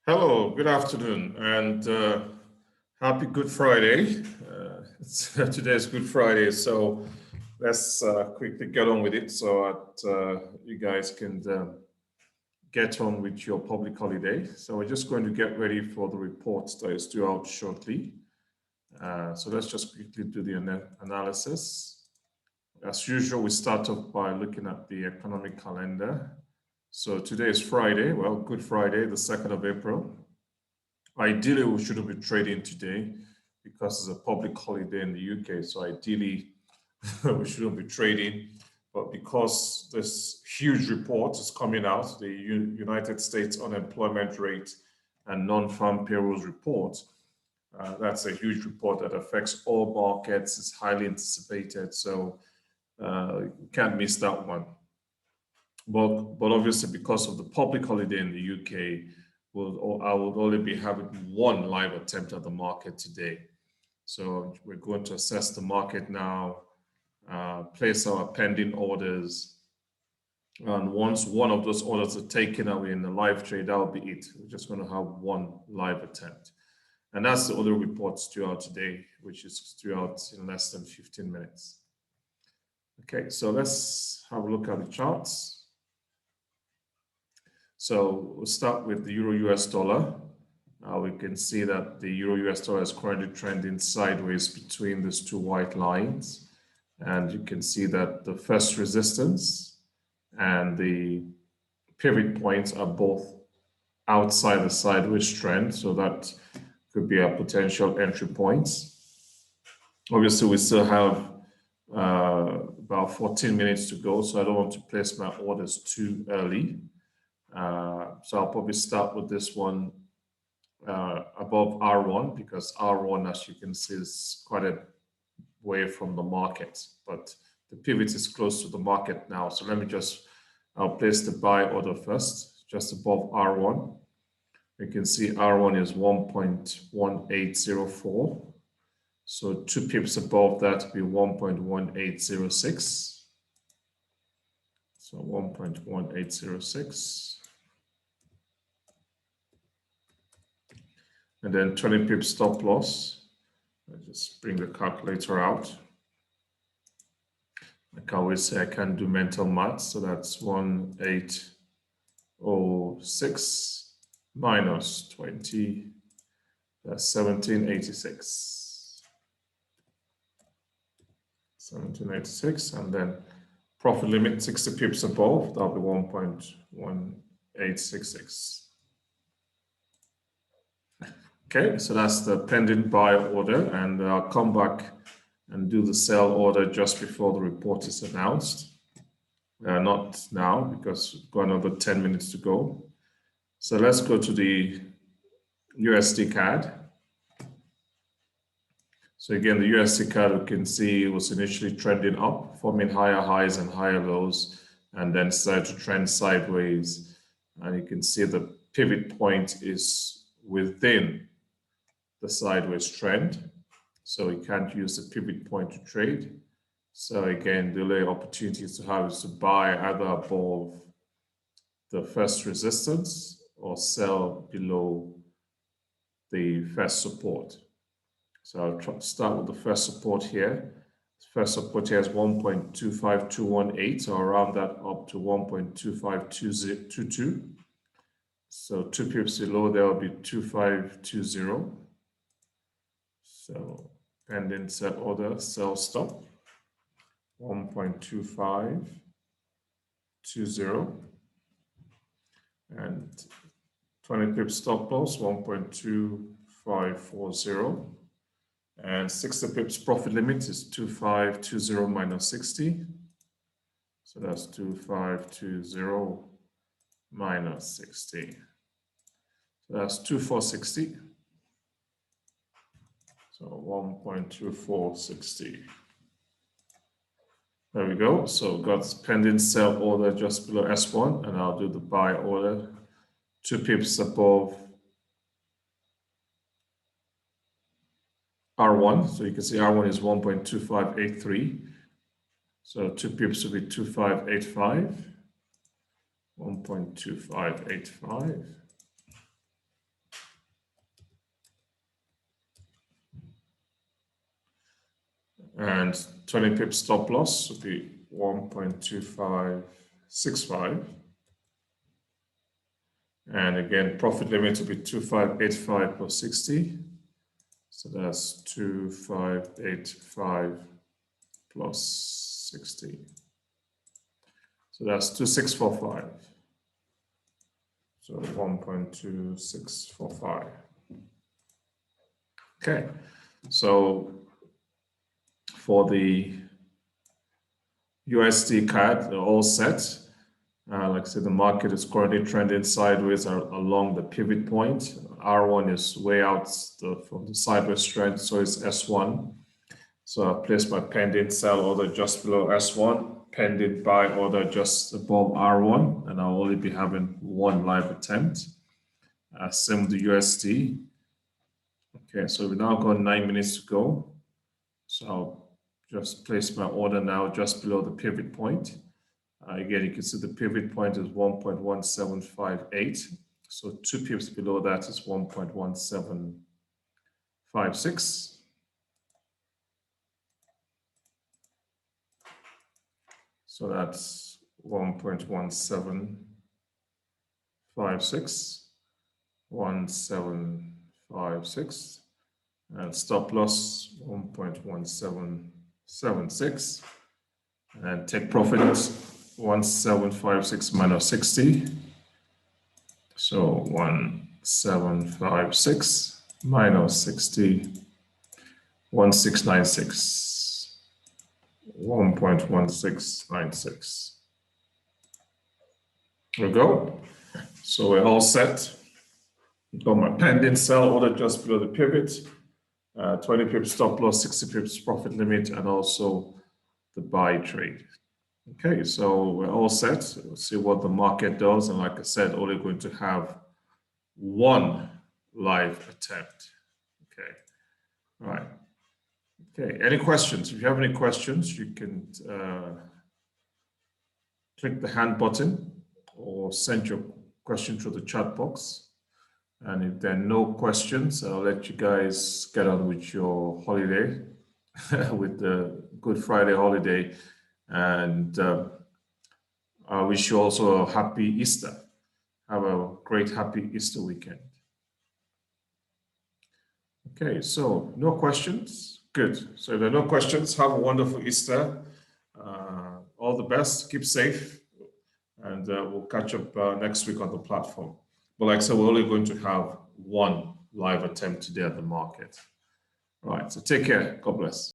Hello, good afternoon, and happy Good Friday. Today's Good Friday, so let's quickly get on with it so that you guys can get on with your public holiday. So we're just going to get ready for the report that is due out shortly. So let's just quickly do the analysis. As usual, we start off by looking at the economic calendar. So today is Friday, well, Good Friday, the 2nd of April. Ideally, we shouldn't be trading today because it's a public holiday in the UK. So ideally, we shouldn't be trading. But because this huge report is coming out, the United States unemployment rate and non-farm payrolls report, that's a huge report that affects all markets. It's highly anticipated. So you can't miss that one. But obviously, because of the public holiday in the UK, I would only be having one live attempt at the market today. So we're going to assess the market now, place our pending orders. And once one of those orders are taken away in the live trade, that will be it. We're just going to have one live attempt. And that's the other reports due out today, which is due out in less than 15 minutes. Okay, so let's have a look at the charts. So we'll start with the Euro US dollar. We can see that the Euro US dollar is currently trending sideways between these two white lines. And you can see that the first resistance and the pivot points are both outside the sideways trend. So that could be our potential entry points. Obviously, we still have about 14 minutes to go. So I don't want to place my orders too early. So I'll probably start with this one above R1 because R1, as you can see, is quite a way from the market, but the pivot is close to the market now. So I'll place the buy order first, just above R1. You can see R1 is 1.1804. So 2 pips above that would be 1.1806. So 1.1806. And then 20 pips stop loss. I'll just bring the calculator out. Like I always say, I can't do mental math. So that's 1806 minus 20. That's 1786. 1786. And then profit limit 60 pips above. That'll be 1.1866. Okay, so that's the pending buy order, and I'll come back and do the sell order just before the report is announced. Not now, because we've got another 10 minutes to go. So let's go to the USD CAD. So again, the USD CAD, we can see, was initially trending up, forming higher highs and higher lows, and then started to trend sideways. And you can see the pivot point is within the sideways trend, so you can't use the pivot point to trade. So again, the only opportunities to have is to buy either above the first resistance or sell below the first support. So I'll start with the first support here. First support here is 1.25218, so I'll round that up to 1.2522. So 2 pips below there will be 2520. So pending sell order, sell stop, 1.2520, and 20 pips stop loss, 1.2540, and 60 pips profit limit is 2520 minus 60. So that's 2520 minus 60. So that's 2460. So 1.2460. There we go. So got pending sell order just below S1, and I'll do the buy order 2 pips above R1. So you can see R1 is 1.2583. So 2 pips will be 2585. 1.2585. and 20 pips stop loss would be 1.2565. And again, profit limit will be 2585 plus 60. So that's 2585 plus 60. So that's 2645. So 1.2645. Okay, so for the USD CAD, they're all set. Like I said, the market is currently trending sideways along the pivot point. R1 is way out from the sideways trend, so it's S1. So I placed my pending sell order just below S1, pending buy order just above R1, and I'll only be having one live attempt. Same with the USD. Okay, so we've now got 9 minutes to go. So I'll just place my order now just below the pivot point. Again, you can see the pivot point is 1.1758. So 2 pips below that is 1.1756. So that's 1.1756, 1756, and stop loss 1.1776, and take profit 1756 minus 60. So 1756 minus 60, 1696, 1.1696. There we go. So we're all set. Got my pending sell order just below the pivot, 20 pips stop loss, 60 pips profit limit, and also the buy trade. Okay, so we're all set. We'll see what the market does. And like I said, only going to have one live attempt. Okay, all right. Okay, any questions? If you have any questions, you can click the hand button or send your question through the chat box. And if there are no questions, I'll let you guys get on with your holiday, with the Good Friday holiday. And I wish you also a happy Easter. Have a great, happy Easter weekend. Okay, so no questions. Good. So if there are no questions, have a wonderful Easter. All the best. Keep safe. And we'll catch up next week on the platform. But like I said, we're only going to have one live attempt today at the market. All right, so take care. God bless.